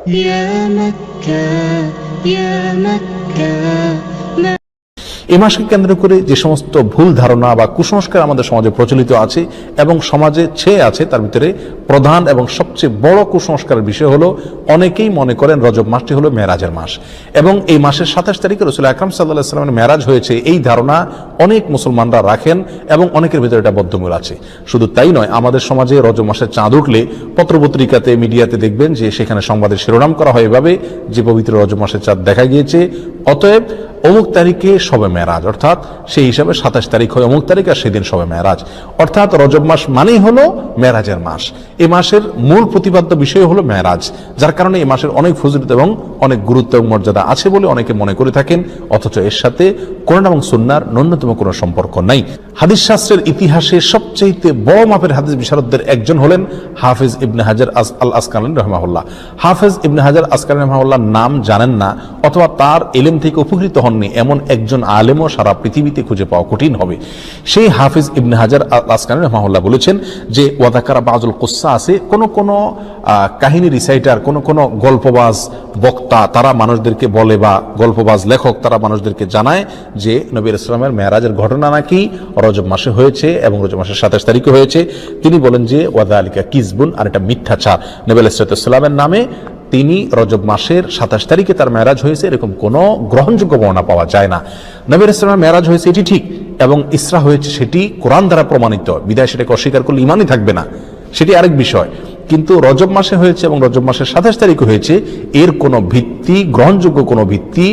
يا مكة يا مكة এই মাসকে কেন্দ্র করে যে সমস্ত ভুল ধারণা বা কুসংস্কার আমাদের সমাজে প্রচলিত আছে এবং সমাজে ছেয়ে আছে, তার ভিতরে প্রধান এবং সবচেয়ে বড় কুসংস্কারের বিষয় হলো অনেকেই মনে করেন রজব মাসটি হলো মেরাজের মাস এবং এই মাসের 27 তারিখে রাসূল আকরাম সাল্লাল্লাহু আলাইহি ওয়াসাল্লামের মেরাজ হয়েছে, এই ধারণা অনেক মুসলমানরা রাখেন এবং অনেকের ভিতরে এটা বদ্ধমূল আছে। শুধু তাই নয়, আমাদের সমাজে রজব মাসের চাঁদ উঠলে পত্রপত্রিকাতে, মিডিয়াতে দেখবেন যে সেখানে সংবাদের শিরোনাম করা হয় এভাবে যে পবিত্র রজব মাসের চাঁদ দেখা গিয়েছে, অতএব অমুক তারিখে শবে মেরাজ, অর্থাৎ সেই হিসাবে 27 তারিখ হয় অমুক তারিখ আর সেদিন শবে মেরাজ, অর্থাৎ রজব মাস মানেই হলো মেরাজের মাস। এই মাসের মূল প্রতিপাদ্য বিষয় হলো মেরাজ, যার কারণে এই মাসের অনেক ফজিলত এবং অনেক গুরুত্ব এবং মর্যাদা আছে বলে অনেকে মনে করে থাকেন, অথচ এর সাথে কোরআন এবং সুন্নাহর ন্যূনতম কোনো সম্পর্ক নাই। হাদিস শাস্ত্রের ইতিহাসে সবচেয়ে বড় মাপের হাদিস বিশারদদের একজন হলেন হাফেজ ইবনে হাজার আল আসকালানী রাহিমাহুল্লাহ। হাফেজ ইবনে হাজার আসকালানী রাহিমাহুল্লাহ নাম জানেন না অথবা তার ইলম থেকে উপকৃত হননি এমন একজন আলেমও সারা পৃথিবীতে খুঁজে পাওয়া কঠিন হবে। সেই হাফেজ ইবনে হাজার আল আসকালানী রাহিমাহুল্লাহ বলেছেন যে ওয়াদাকারা বাযুল কুসসা আছে, কোন কাহিনী রিসাইটার, কোন গল্পবাজ বক্তা তারা মানুষদেরকে বলে বা গল্পবাজ লেখক তারা মানুষদেরকে জানায় যে নবী ইসলামের মেরাজের ঘটনা নাকি রজব মাসে হয়েছে এবং রজব মাসের 27 তারিখে হয়েছে। তিনি বলেন যে ওয়াদালিকা কিজবুন, আর এটা মিথ্যাচার। নবী ইসলামের নামে তিনি রজব মাসের 27 তারিখে তার মেরাজ হয়েছে এরকম কোনো গ্রহণযোগ্য বর্ণনা পাওয়া যায় না। নবী ইসলামের মেরাজ হয়েছে এটি ঠিক এবং ইসরা হয়েছে সেটি কোরআন দ্বারা প্রমাণিত, বিদায় সেটাকে অস্বীকার করলে ইমানই থাকবে না, সেটি আরেক বিষয়। কিন্তু রজব মাসে হয়েছে এবং রজব মাসের 27 তারিখে হয়েছে, এর কোনো ভিত্তি, গ্রহণযোগ্য কোনো ভিত্তি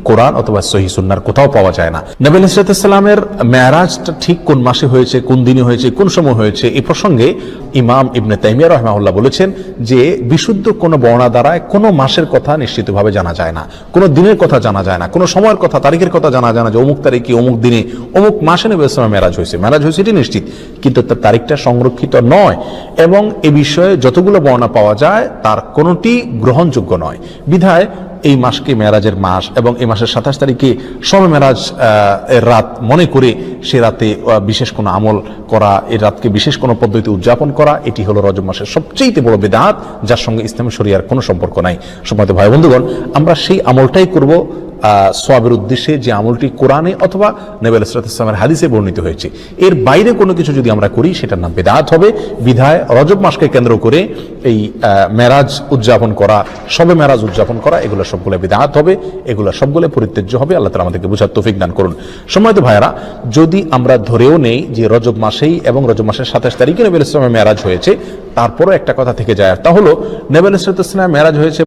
কোরআন অথবা সহিহ সুন্নাহর কোথাও পাওয়া যায় না। নবী সাল্লাল্লাহু মেরাজটা ঠিক কোন মাসে হয়েছে, কোন দিনে হয়েছে, কোন সময় হয়েছে, এই প্রসঙ্গে ইমাম ইবনে তাইমিয়া রাহিমাহুল্লাহ বলেছেন যে বিশুদ্ধ কোনো বর্ণনা দ্বারা কোনো মাসের কথা নিশ্চিতভাবে জানা যায় না, কোনো দিনের কথা জানা যায় না, কোনো সময়ের কথা, তারিখের কথা জানা যায় না যে অমুক তারিখে অমুক দিনে অমুক মাসে নবী সাল্লাল্লাহু মেরাজ হয়েছে। মেরাজ হয়েছে এটি নিশ্চিত, কিন্তু তার তারিখটা সংরক্ষিত নয় এবং এ বিষয়ে যতগুলো বর্ণনা পাওয়া যায় তার কোনোটি গ্রহণযোগ্য নয়। বিধায় এই মাসকে মেরাজের মাস এবং এই মাসের 27 তারিখে শবে মেরাজ এর রাত মনে করে সে রাতে বিশেষ কোনো আমল করা, এই রাতকে বিশেষ কোনো পদ্ধতি উদযাপন করা, এটি হলো রজব মাসের সবচেয়ে বড় বিদআত, যার সঙ্গে ইসলামী শরিয়ার কোনো সম্পর্ক নাই। সম্মানিত ভাই বন্ধুগণ, আমরা সেই আমলটাই করব সওয়াবের উদ্দেশ্যে যে আমলটি কোরআনে অথবা নবী সাল্লাল্লাহু আলাইহি ওয়াসাল্লামের হাদিসে বর্ণিত হয়েছে। এর বাইরে কোনো কিছু যদি আমরা করি সেটার নাম বিদআত হবে। বিধায় রজব মাসকে কেন্দ্র করে এই মেরাজ উদযাপন করা, শবে মেরাজ উদযাপন করা, এগুলো সবগুলো বিদআত হবে, এগুলো সবগুলো পরিত্যাজ্য হবে। আল্লাহ তাআলা আমাদেরকে বুঝার তৌফিক দান করুন। সম্মানিত ভাইরা, যদি আমরা ধরেও নেই যে রজব মাসেই এবং রজব মাসের 27 তারিখে নবী সাল্লাল্লাহু আলাইহি ওয়াসাল্লামের মেরাজ হয়েছে, তারপরও একটা কথা থেকে যায়, তা হলো নবী সাল্লাল্লাহু আলাইহি ওয়াসাল্লামের মেরাজ হয়েছে